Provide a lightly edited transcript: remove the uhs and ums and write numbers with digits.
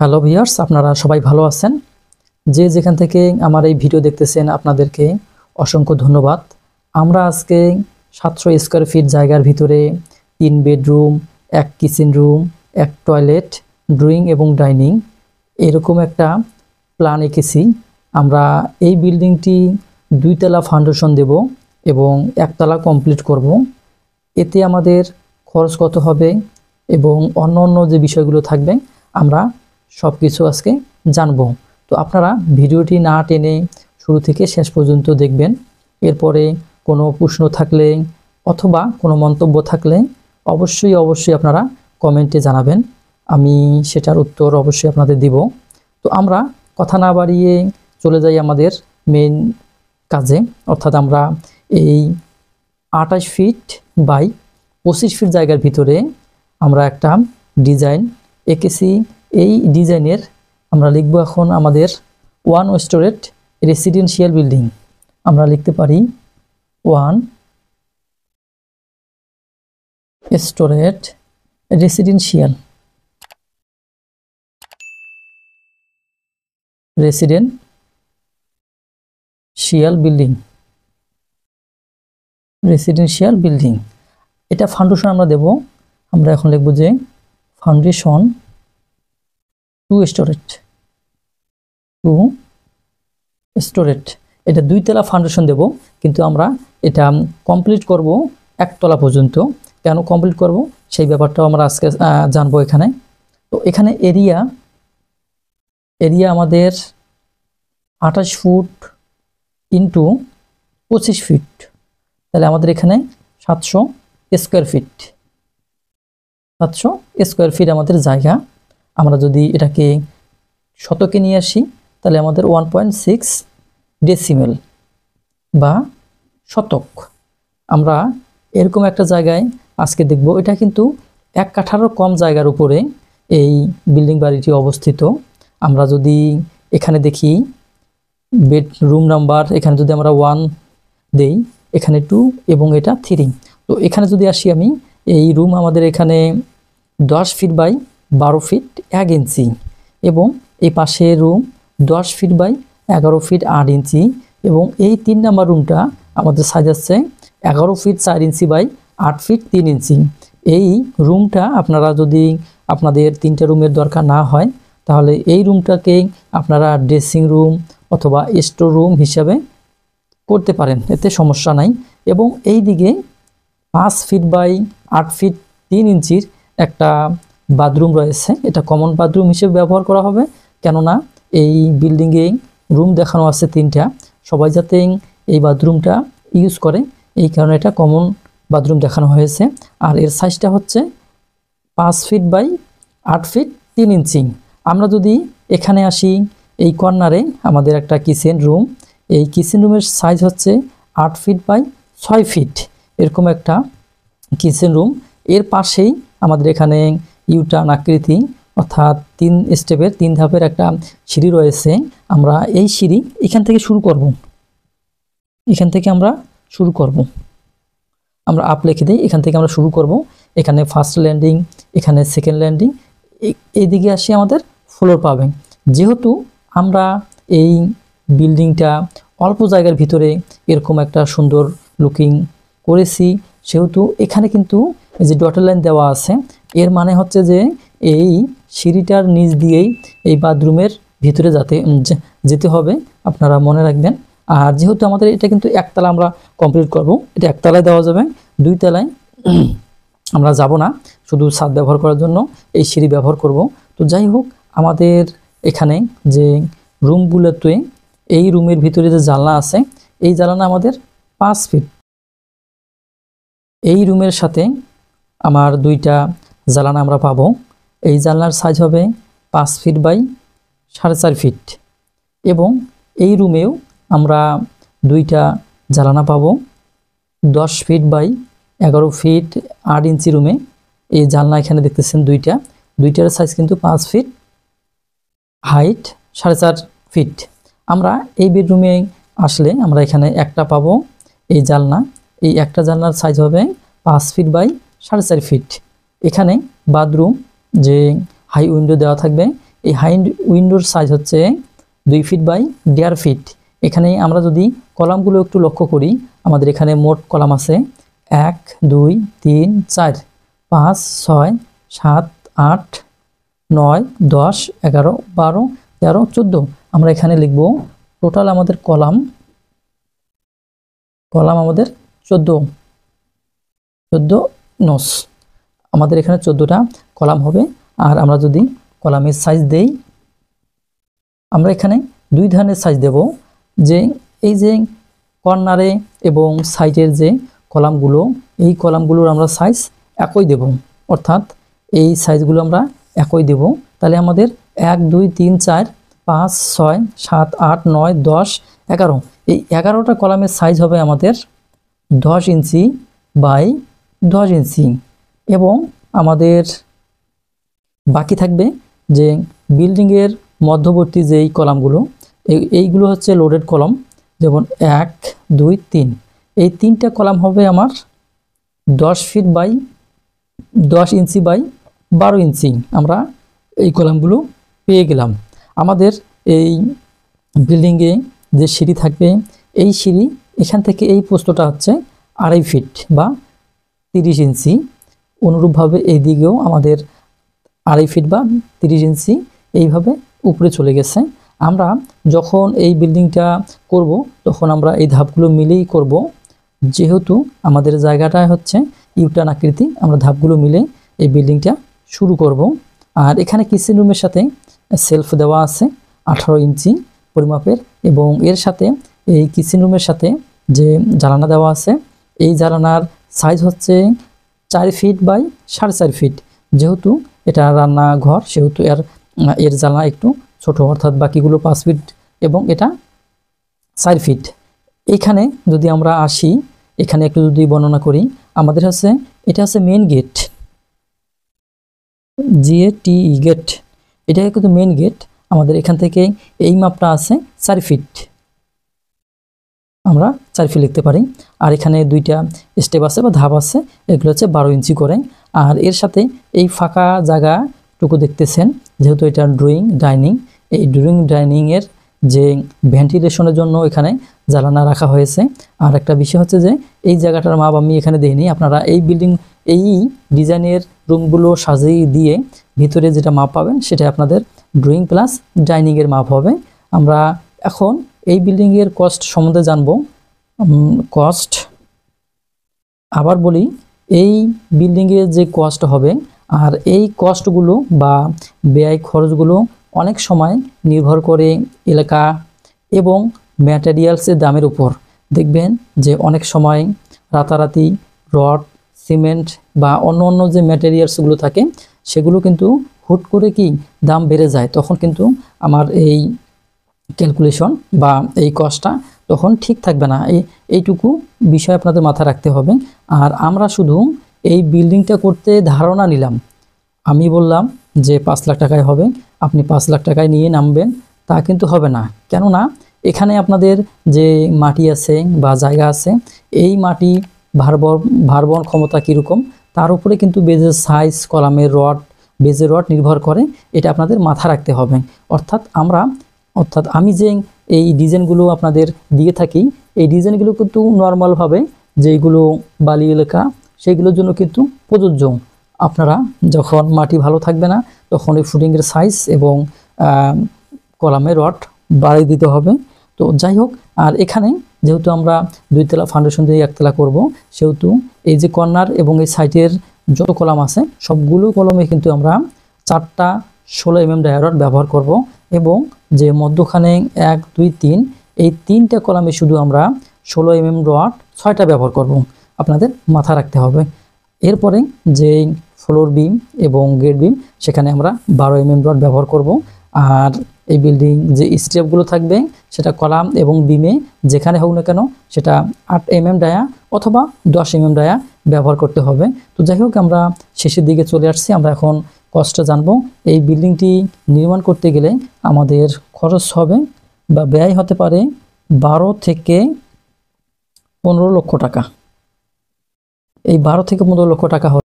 Hello viewers, আপনারা সবাই ভালো আছেন? যে যেখান থেকে আমার এই ভিডিও দেখতেছেন আপনাদেরকে অসংখ্য ধন্যবাদ। আমরা আজকে 700 স্কয়ার ফিট জায়গার ভিতরে 3 bedroom, 1 kitchen room, 1 toilet, drawing এবং ডাইনিং এরকম একটা প্ল্যান এঁকেছি। আমরা এই বিল্ডিংটি 2 তলা ফাউন্ডেশন দেব এবং 1 তলা কমপ্লিট করব। এতে আমাদের খরচ কত হবে এবং অন্য যে বিষয়গুলো থাকবে আমরা সব কিছু আজকে জানবো। তো আপনারা ভিডিওটি না টেনে শুরু থেকে শেষ পর্যন্ত দেখবেন। এরপরে কোনো প্রশ্ন থাকলে অথবা কোনো মন্তব্য থাকলে অবশ্যই আপনারা কমেন্টে জানাবেন, আমি সেটার উত্তর অবশ্যই আপনাদের দিব। তো আমরা কথা না বাড়িয়ে চলে যাই আমাদের মেইন কাজে, অর্থাৎ আমরা এই 28 ফিট বাই 25 ফিট জায়গার ভিতরে আমরা একটা ডিজাইন এঁকেছি। এই ডিজাইনের আমরা লিখব এখন আমাদের 1 স্টোরেজ রেসিডেন্সিয়াল বিল্ডিং। আমরা লিখতে পারি 1 স্টোরেজ রেসিডেন্সিয়াল বিল্ডিং। এটা ফাউন্ডেশন আমরা দেব। আমরা এখন লিখব যে ফাউন্ডেশন 2 স্টোরেজ। এটা 2 তলা ফাউন্ডেশন দেব, কিন্তু আমরা এটা কমপ্লিট করব 1 তলা পর্যন্ত। কেন কমপ্লিট করব সেই ব্যাপারটাও আমরা আজকে জানবো এখানে। তো এখানে এরিয়া আমাদের 28 ফুট ইন্টু 25 ফিট, তাহলে আমাদের এখানে 700 স্কয়ার ফিট আমাদের জায়গা। আমরা যদি এটাকে শতকে নিয়ে আসি তাহলে আমাদের 1.6 ডেসিমেল বা শতক। আমরা এরকম একটা জায়গায় আজকে দেখব। এটা কিন্তু 1 কাঠারও কম জায়গার উপরে এই বিল্ডিং বাড়িটি অবস্থিত। আমরা যদি এখানে দেখি বেডরুম নাম্বার, এখানে যদি আমরা 1 দেই, এখানে 2 এবং এটা 3। তো এখানে যদি আসি আমি, এই রুম আমাদের এখানে 10 ফিট বাই 12 ফিট 1 ইঞ্চি এবং এই পাশে রুম 10 ফিট বাই 11 ফিট 8 ইঞ্চি এবং এই 3 নাম্বার রুমটা আমাদের সাইজ আছে 11 ফিট 4 ইঞ্চি বাই 8 ফিট 3 ইঞ্চি। এই রুমটা আপনারা যদি আপনাদের 3টা রুমের দরকার না হয় তাহলে এই রুমটাকে আপনারা ড্রেসিং রুম অথবা স্টোর রুম হিসাবে করতে পারেন, এতে সমস্যা নাই। এবং এই দিকে 5 ফিট বাই 8 ফিট 3 ইঞ্চির একটা বাথরুম রয়েছে। এটা কমন বাথরুম হিসেবে ব্যবহার করা হবে, কেননা এই বিল্ডিংয়ে রুম দেখানো আছে 3টা, সবাই যাতে এই বাথরুমটা ইউজ করে এই কারণে এটা কমন বাথরুম দেখানো হয়েছে। আর এর সাইজটা হচ্ছে 5 ফিট বাই 8 ফিট 3 ইঞ্চি। আমরা যদি এখানে আসি, এই কর্নারে আমাদের একটা কিচেন রুম, এই কিচেন রুমের সাইজ হচ্ছে 8 ফিট বাই 6 ফিট এরকম একটা কিচেন রুম। এর পাশেই আমাদের এখানে ইউটার্ন আকৃতি অর্থাৎ 3 স্টেপের 3 ধাপের একটা সিঁড়ি রয়েছে। আমরা এই সিঁড়ি এখান থেকে শুরু করব, আমরা আপ লিখে দিই, এখান থেকে আমরা শুরু করব। এখানে ফার্স্ট ল্যান্ডিং, এখানে সেকেন্ড ল্যান্ডিং, এইদিকে আসি আমাদের ফ্লোর পাবেন। যেহেতু আমরা এই বিল্ডিংটা অল্প জায়গার ভিতরে এরকম একটা সুন্দর লুকিং করেছি, সেহেতু এখানে কিন্তু এই যে ডটের লাইন দেওয়া আছে, এর মানে হচ্ছে যে এই সিঁড়িটার নিচ দিয়েই এই বাথরুমের ভিতরে যেতে হবে, আপনারা মনে রাখবেন। আর যেহেতু আমাদের এটা কিন্তু 1 তলা আমরা কমপ্লিট করব, এটা 1 তলায় দেওয়া যাবে, 2 তলায় আমরা যাব না, শুধু ছাদ ব্যবহার করার জন্য এই সিঁড়ি ব্যবহার করব। তো যাই হোক, আমাদের এখানে যে রুমগুলোতে এই রুমের ভিতরে যে জানলা আছে, এই জানলা আমাদের 5 ফিট। এই রুমের সাথে আমার 2টা জানালা আমরা পাবো। এই জানলার সাইজ হবে 5 ফিট বাই 4.5 ফিট এবং এই রুমেও আমরা 2টা জানালা পাবো 10 ফিট বাই 11 ফিট 8 ইঞ্চি রুমে। এই জানলা এখানে দেখতেছেন 2টার সাইজ কিন্তু 5 ফিট, হাইট 4.5 ফিট। আমরা এই বেডরুমে আসলে আমরা এখানে একটা পাবো এই জানলা, এই একটা জানলার সাইজ হবে 5 ফিট বাই 4.5 ফিট। এখানে বাথরুম যে হাই উইন্ডো দেওয়া থাকবে, এই হাই উইন্ডোর সাইজ হচ্ছে 2 ফিট বাই 1.5 ফিট। এখানে আমরা যদি কলামগুলো একটু লক্ষ্য করি, আমাদের এখানে মোট কলাম আছে 1 2 3 4 5 6 7 8 9 10 11 12 13 14। আমরা এখানে লিখব টোটাল আমাদের কলাম আমাদের 14 নস। আমাদের এখানে 14টা কলাম হবে। আর আমরা যদি কলামের সাইজ দেই, আমরা এখানে দুই ধরনের সাইজ দেব, যে এই যে কর্নারে এবং সাইডের যে কলামগুলো, এই কলামগুলোর আমরা সাইজ একই দেব, অর্থাৎ এই সাইজগুলো আমরা একই দেব। তাহলে আমাদের 1 2 3 4 5 6 7 8 9 10 11, এই 11টা কলামের সাইজ হবে আমাদের 10 ইঞ্চি বাই 10 ইঞ্চি। এবং আমাদের বাকি থাকবে যে বিল্ডিংয়ের মধ্যবর্তী যেই কলামগুলো, এইগুলো হচ্ছে লোডেড কলাম, যেমন 1 2 3, এই 3টা কলাম হবে আমার 10 ফিট বাই 10 ইঞ্চি বাই 12 ইঞ্চি। আমরা এই কলামগুলো পেয়ে গেলাম। আমাদের এই বিল্ডিংয়ে যে সিঁড়ি থাকবে, এই সিঁড়ি এখান থেকে এই প্রস্থটা হচ্ছে 2.5 ফিট বা 30 ইঞ্চি। অনুরূপভাবে এই দিকেও আমাদের 2.5 ফিট বা 30 ইঞ্চি এইভাবে উপরে চলে গেছে। আমরা যখন এই বিল্ডিংটা করব, তখন আমরা এই ধাপগুলো মিলেই করব, যেহেতু আমাদের জায়গাটা হচ্ছে ইউটার্ন আকৃতি। আমরা ধাপগুলো মিলে এই বিল্ডিংটা শুরু করব। আর এখানে কিচেন রুমের সাথে সেলফ দেওয়া আছে 18 ইঞ্চি পরিমাপের, এবং এর সাথে এই কিচেন রুমের সাথে যে জানালা দেওয়া আছে, এই জানালার সাইজ হচ্ছে 4 ফিট বাই 4.5 ফিট। যেহেতু এটা রান্নাঘর, সেহেতু এর জানালা একটু ছোট, অর্থাৎ বাকিগুলো 5 ফিট এবং এটা 4 ফিট। এখানে যদি আমরা আসি, এখানে একটু যদি বর্ণনা করি, আমাদের হচ্ছে এটা হচ্ছে মেন গেট, GATE গেট, এটা কিন্তু মেন গেট। আমাদের এখান থেকে এই মাপটা আছে 4 ফিট, আমরা 4 ফিট লিখতে পারি। আর এখানে দুইটা স্টেপ আছে বা ধাপ আছে, এগুলো হচ্ছে 12 ইঞ্চি করে। আর এর সাথে এই ফাঁকা জায়গাটুকু দেখতেছেন, যেহেতু এটা ড্রয়িং ডাইনিং, এই ড্রয়িং ডাইনিংয়ের যে ভেন্টিলেশনের জন্য এখানে জ্বালানা রাখা হয়েছে। আর একটা বিষয় হচ্ছে যে এই জায়গাটার মাপ আমি এখানে দিইনি, আপনারা এই বিল্ডিং এই ডিজাইনের রুমগুলো সাজিয়ে দিয়ে ভিতরে যেটা মাপ পাবেন, সেটা আপনাদের ড্রয়িং প্লাস ডাইনিংয়ের মাপ হবে। আমরা এখন এই বিল্ডিংয়ের কস্ট সম্বন্ধে জানব। কস্ট আবার বলি, এই বিল্ডিংয়ের যে কস্ট হবে, আর এই কস্টগুলো বা ব্যয় খরচগুলো অনেক সময় নির্ভর করে এলাকা এবং ম্যাটেরিয়ালসের দামের উপর। দেখবেন যে অনেক সময় রাতারাতি রড, সিমেন্ট বা অন্য যে ম্যাটেরিয়ালসগুলো থাকে, সেগুলো কিন্তু হুট করে কি দাম বেড়ে যায়, তখন কিন্তু আমার এই ক্যালকুলেশন বা এই কস্টটা তখন ঠিক থাকবে না। এইটুকু বিষয় আপনাদের মাথায় রাখতে হবে। আর আমরা শুধু এই বিল্ডিংটা করতে ধারণা নিলাম, আমি বললাম যে 5 লাখ টাকায় হবে, আপনি 5 লাখ টাকায় নিয়ে নামবেন, তা কিন্তু হবে না। কেননা এখানে আপনাদের যে মাটি আছে বা জায়গা আছে, এই মাটি ভারবহন ক্ষমতা কীরকম, তার উপরে কিন্তু বেজের সাইজ, কলামের রড, বেজের রড নির্ভর করে। এটা আপনাদের মাথা রাখতে হবে। অর্থাৎ আমি যে এই ডিজাইনগুলো আপনাদের দিয়ে থাকি, এই ডিজাইনগুলো কিন্তু নর্মালভাবে যেগুলো বালি এলাকা, সেইগুলোর জন্য কিন্তু প্রযোজ্য। আপনারা যখন মাটি ভালো থাকবে না, তখন এই ফুটিংয়ের সাইজ এবং কলামের রড বাড়িয়ে দিতে হবে। তো যাই হোক, আর এখানে যেহেতু আমরা 2 তলা ফাউন্ডেশন দিয়ে 1 তলা করব, সেহেতু এই যে কর্নার এবং এই সাইডের যত কলাম আছে, সবগুলো কলমে কিন্তু আমরা 4টা 16 mm ডায়া রড ব্যবহার করব। এবং যে মধ্যখানে 1 2 3, এই 3টা কলামে শুধু আমরা 16 mm রড 6টা ব্যবহার করব, আপনাদের মাথা রাখতে হবে। এরপরে যে ফ্লোর বিম এবং গেট বিম, সেখানে আমরা 12 mm রড ব্যবহার করব। আর এই বিল্ডিং যে স্টেপগুলো থাকবে, সেটা কলাম এবং বিমে যেখানে হোক না কেন, সেটা 8 mm ডায়া অথবা 10 mm ডায়া ব্যবহার করতে হবে। তো যাই হোক, আমরা শেষের দিকে চলে আসছি। আমরা এখন কষ্ট জানবো। এই বিল্ডিংটি নির্মাণ করতে গেলে আমাদের খরচ হবে বা ব্যয় হতে পারে 12 থেকে 15 লক্ষ টাকা। এই 12 থেকে 15 লক্ষ টাকা